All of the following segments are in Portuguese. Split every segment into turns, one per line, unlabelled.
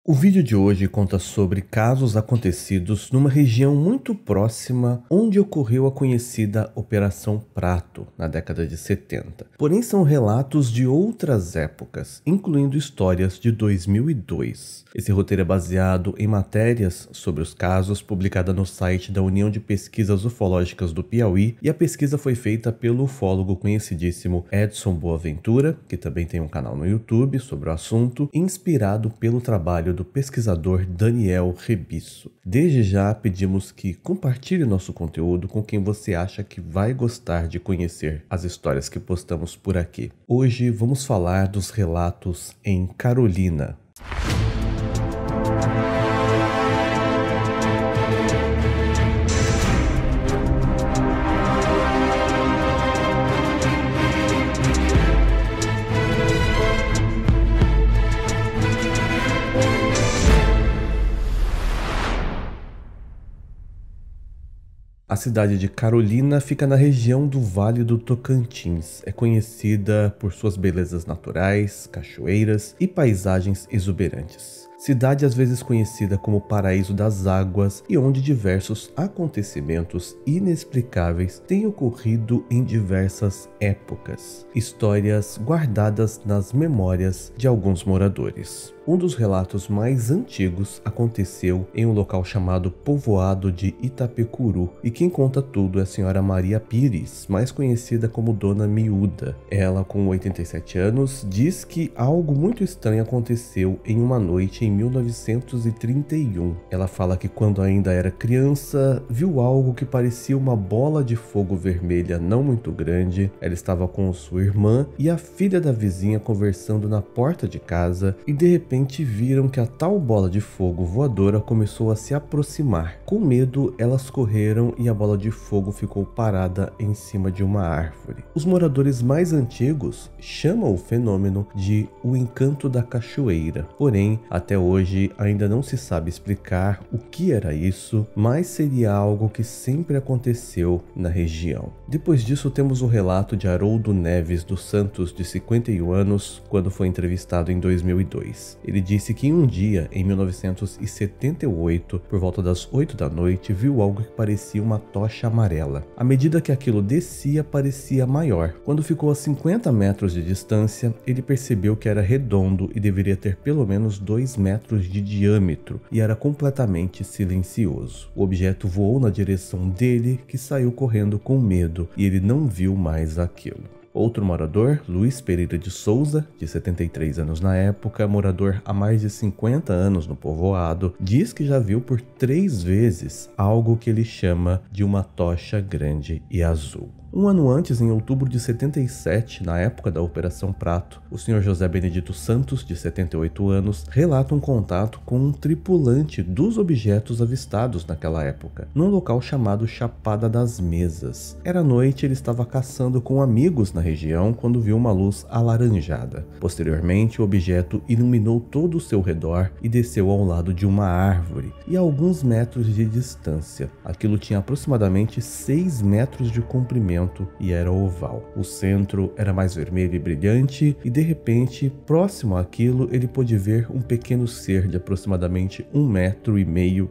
O vídeo de hoje conta sobre casos acontecidos numa região muito próxima onde ocorreu a conhecida Operação Prato, na década de 70. Porém, são relatos de outras épocas, incluindo histórias de 2002. Esse roteiro é baseado em matérias sobre os casos publicada no site da União de Pesquisas Ufológicas do Piauí, e a pesquisa foi feita pelo ufólogo conhecidíssimo Edson Boaventura, que também tem um canal no YouTube sobre o assunto, inspirado pelo trabalho do pesquisador Daniel Rebisso. Desde já pedimos que compartilhe nosso conteúdo com quem você acha que vai gostar de conhecer as histórias que postamos por aqui. Hoje vamos falar dos relatos em Carolina. A cidade de Carolina fica na região do Vale do Tocantins. É conhecida por suas belezas naturais, cachoeiras e paisagens exuberantes. Cidade às vezes conhecida como Paraíso das Águas e onde diversos acontecimentos inexplicáveis têm ocorrido em diversas épocas. Histórias guardadas nas memórias de alguns moradores. Um dos relatos mais antigos aconteceu em um local chamado Povoado de Itapecuru, e quem conta tudo é a senhora Maria Pires, mais conhecida como Dona Miúda. Ela, com 87 anos, diz que algo muito estranho aconteceu em uma noite em 1931. Ela fala que quando ainda era criança, viu algo que parecia uma bola de fogo vermelha não muito grande. Ela estava com sua irmã e a filha da vizinha conversando na porta de casa e de repente viram que a tal bola de fogo voadora começou a se aproximar. Com medo, elas correram e a bola de fogo ficou parada em cima de uma árvore. Os moradores mais antigos chamam o fenômeno de o encanto da cachoeira. Porém, até hoje ainda não se sabe explicar o que era isso, mas seria algo que sempre aconteceu na região. Depois disso, temos o relato de Haroldo Neves dos Santos, de 51 anos, quando foi entrevistado em 2002. Ele disse que um dia, em 1978, por volta das 8 da noite, viu algo que parecia uma tocha amarela. À medida que aquilo descia, parecia maior. Quando ficou a 50 metros de distância, ele percebeu que era redondo e deveria ter pelo menos 2 metros de diâmetro, e era completamente silencioso. O objeto voou na direção dele, que saiu correndo com medo, e ele não viu mais aquilo. Outro morador, Luiz Pereira de Souza, de 73 anos na época, morador há mais de 50 anos no povoado, diz que já viu por 3 vezes algo que ele chama de uma tocha grande e azul. Um ano antes, em outubro de 77, na época da Operação Prato, o Sr. José Benedito Santos, de 78 anos, relata um contato com um tripulante dos objetos avistados naquela época, num local chamado Chapada das Mesas. Era noite e ele estava caçando com amigos na região quando viu uma luz alaranjada. Posteriormente, o objeto iluminou todo o seu redor e desceu ao lado de uma árvore, e a alguns metros de distância. Aquilo tinha aproximadamente 6 metros de comprimento e era oval. O centro era mais vermelho e brilhante, e de repente, próximo àquilo, ele pôde ver um pequeno ser de aproximadamente 1,5 metros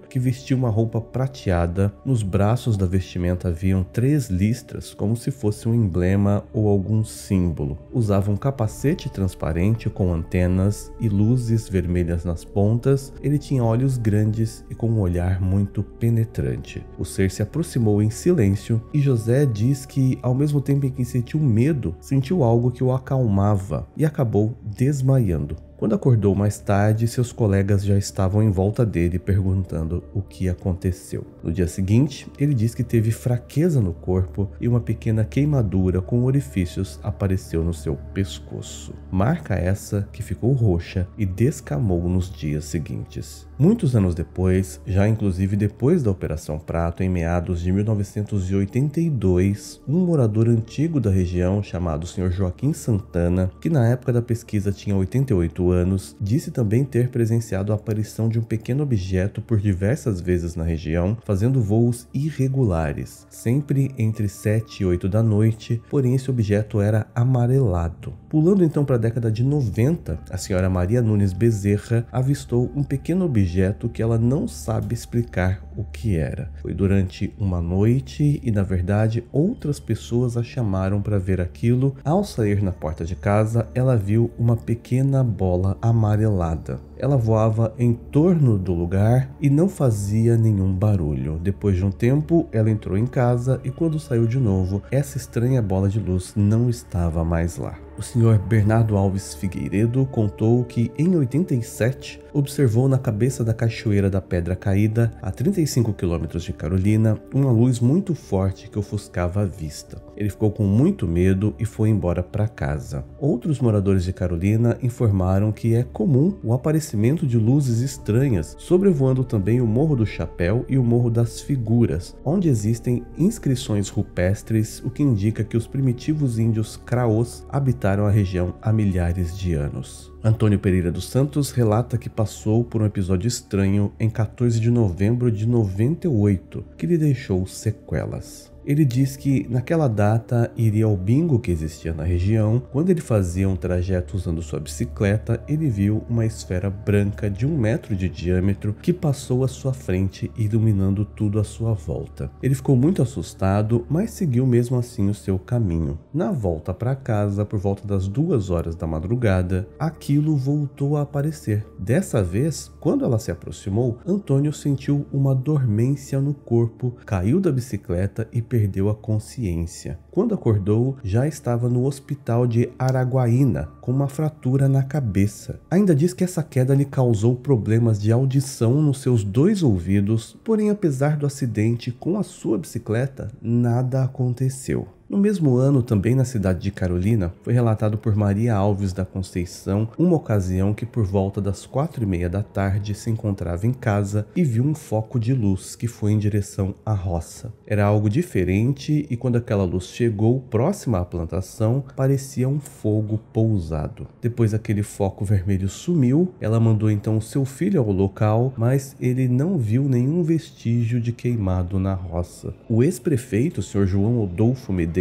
que vestia uma roupa prateada. Nos braços da vestimenta haviam 3 listras, como se fosse um emblema ou algum símbolo. Usava um capacete transparente com antenas e luzes vermelhas nas pontas. Ele tinha olhos grandes e com um olhar muito penetrante. O ser se aproximou em silêncio e José diz que, ao mesmo tempo em que sentiu medo, sentiu algo que o acalmava e acabou desmaiando. Quando acordou mais tarde, seus colegas já estavam em volta dele perguntando o que aconteceu. No dia seguinte, ele diz que teve fraqueza no corpo e uma pequena queimadura com orifícios apareceu no seu pescoço. Marca essa que ficou roxa e descamou nos dias seguintes. Muitos anos depois, já inclusive depois da Operação Prato, em meados de 1982, um morador antigo da região chamado Sr. Joaquim Santana, que na época da pesquisa tinha 88 4 anos, disse também ter presenciado a aparição de um pequeno objeto por diversas vezes na região, fazendo voos irregulares, sempre entre 7 e 8 da noite, porém esse objeto era amarelado. Pulando então para a década de 90, a senhora Maria Nunes Bezerra avistou um pequeno objeto que ela não sabe explicar o que era. Foi durante uma noite e, na verdade, outras pessoas a chamaram para ver aquilo. Ao sair na porta de casa, ela viu uma pequena bola amarelada. Ela voava em torno do lugar e não fazia nenhum barulho. Depois de um tempo, ela entrou em casa e quando saiu de novo, essa estranha bola de luz não estava mais lá. O senhor Bernardo Alves Figueiredo contou que em 87 observou na cabeça da Cachoeira da Pedra Caída, a 35 quilômetros de Carolina, uma luz muito forte que ofuscava a vista. Ele ficou com muito medo e foi embora para casa. Outros moradores de Carolina informaram que é comum o aparecimento de luzes estranhas, sobrevoando também o Morro do Chapéu e o Morro das Figuras, onde existem inscrições rupestres, o que indica que os primitivos índios Craôs habitaram a região há milhares de anos. Antônio Pereira dos Santos relata que passou por um episódio estranho em 14 de novembro de 98, que lhe deixou sequelas. Ele diz que naquela data iria ao bingo que existia na região. Quando ele fazia um trajeto usando sua bicicleta, ele viu uma esfera branca de 1 metro de diâmetro que passou à sua frente, iluminando tudo à sua volta. Ele ficou muito assustado, mas seguiu mesmo assim o seu caminho. Na volta para casa, por volta das 2 horas da madrugada, aquilo voltou a aparecer. Dessa vez, quando ela se aproximou, Antônio sentiu uma dormência no corpo, caiu da bicicleta e perdeu a consciência. Quando acordou, já estava no hospital de Araguaína, com uma fratura na cabeça. Ainda diz que essa queda lhe causou problemas de audição nos seus 2 ouvidos, porém, apesar do acidente com a sua bicicleta, nada aconteceu. No mesmo ano, também na cidade de Carolina, foi relatado por Maria Alves da Conceição uma ocasião que por volta das 4h30 da tarde se encontrava em casa e viu um foco de luz que foi em direção à roça. Era algo diferente e quando aquela luz chegou próxima à plantação, parecia um fogo pousado. Depois aquele foco vermelho sumiu, ela mandou então o seu filho ao local, mas ele não viu nenhum vestígio de queimado na roça. O ex-prefeito, o Sr. João Odolfo Medeiros,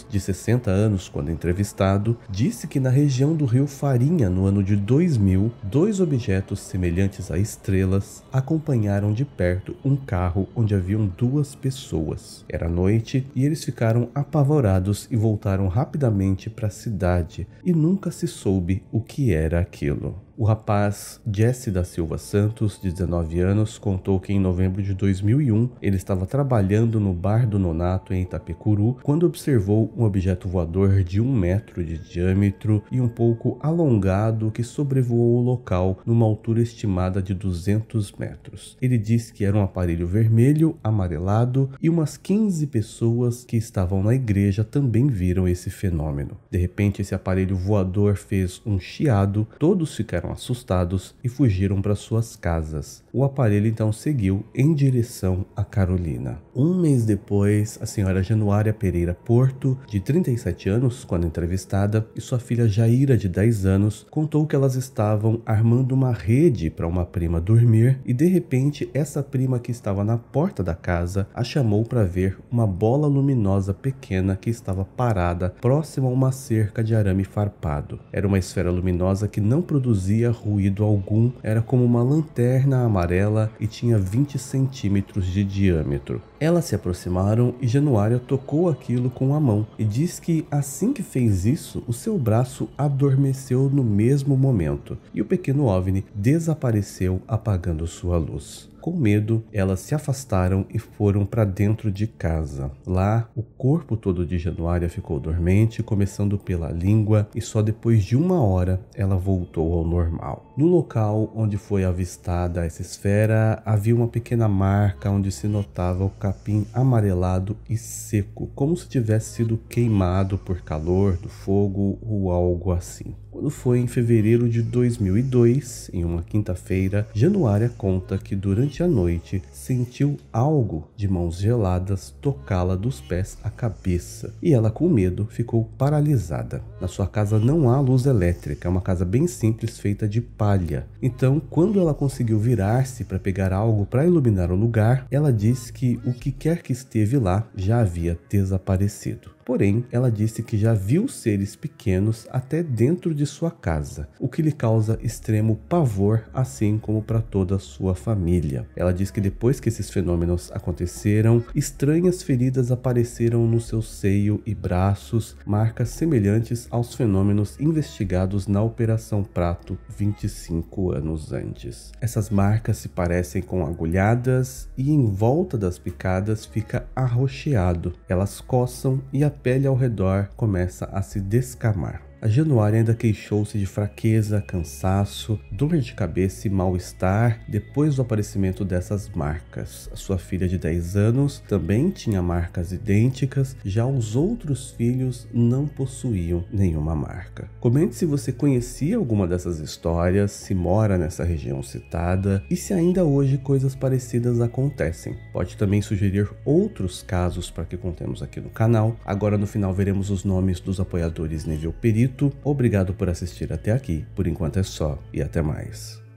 de 60 anos, quando entrevistado, disse que na região do rio Farinha, no ano de 2000, 2 objetos semelhantes a estrelas acompanharam de perto um carro onde haviam 2 pessoas. Era noite e eles ficaram apavorados e voltaram rapidamente para a cidade e nunca se soube o que era aquilo. O rapaz Jesse da Silva Santos, de 19 anos, contou que em novembro de 2001 ele estava trabalhando no bar do Nonato em Itapecuru quando observou um objeto voador de 1 metro de diâmetro e um pouco alongado que sobrevoou o local numa altura estimada de 200 metros. Ele disse que era um aparelho vermelho, amarelado e umas 15 pessoas que estavam na igreja também viram esse fenômeno. De repente, esse aparelho voador fez um chiado, todos ficaram assustados e fugiram para suas casas. O aparelho então seguiu em direção a Carolina. Um mês depois, a senhora Januária Pereira Porto, de 37 anos, quando entrevistada, e sua filha Jaira, de 10 anos, contou que elas estavam armando uma rede para uma prima dormir e de repente essa prima que estava na porta da casa a chamou para ver uma bola luminosa pequena que estava parada próxima a uma cerca de arame farpado. Era uma esfera luminosa que não produzia ruído algum, era como uma lanterna amarela e tinha 20 centímetros de diâmetro. Elas se aproximaram e Januária tocou aquilo com a mão e diz que assim que fez isso, o seu braço adormeceu no mesmo momento e o pequeno OVNI desapareceu apagando sua luz. Com medo, elas se afastaram e foram para dentro de casa. Lá, o corpo todo de Januária ficou dormente, começando pela língua, e só depois de 1 hora ela voltou ao normal. No local onde foi avistada essa esfera, havia uma pequena marca onde se notava o capim amarelado e seco, como se tivesse sido queimado por calor do fogo ou algo assim. Quando foi em fevereiro de 2002, em uma quinta-feira, Januária conta que durante durante a noite, sentiu algo de mãos geladas tocá-la dos pés à cabeça e ela, com medo, ficou paralisada. Na sua casa não há luz elétrica, é uma casa bem simples feita de palha. Então, quando ela conseguiu virar-se para pegar algo para iluminar o lugar, ela disse que o que quer que esteve lá já havia desaparecido. Porém, ela disse que já viu seres pequenos até dentro de sua casa, o que lhe causa extremo pavor, assim como para toda a sua família. Ela diz que depois que esses fenômenos aconteceram, estranhas feridas apareceram no seu seio e braços, marcas semelhantes aos fenômenos investigados na Operação Prato 25 anos antes. Essas marcas se parecem com agulhadas e em volta das picadas fica arroxeado. Elas coçam e a pele ao redor começa a se descamar. A Januária ainda queixou-se de fraqueza, cansaço, dor de cabeça e mal-estar depois do aparecimento dessas marcas. A sua filha de 10 anos também tinha marcas idênticas, já os outros filhos não possuíam nenhuma marca. Comente se você conhecia alguma dessas histórias, se mora nessa região citada e se ainda hoje coisas parecidas acontecem. Pode também sugerir outros casos para que contemos aqui no canal. Agora no final veremos os nomes dos apoiadores nível perito. Obrigado por assistir até aqui, por enquanto é só e até mais.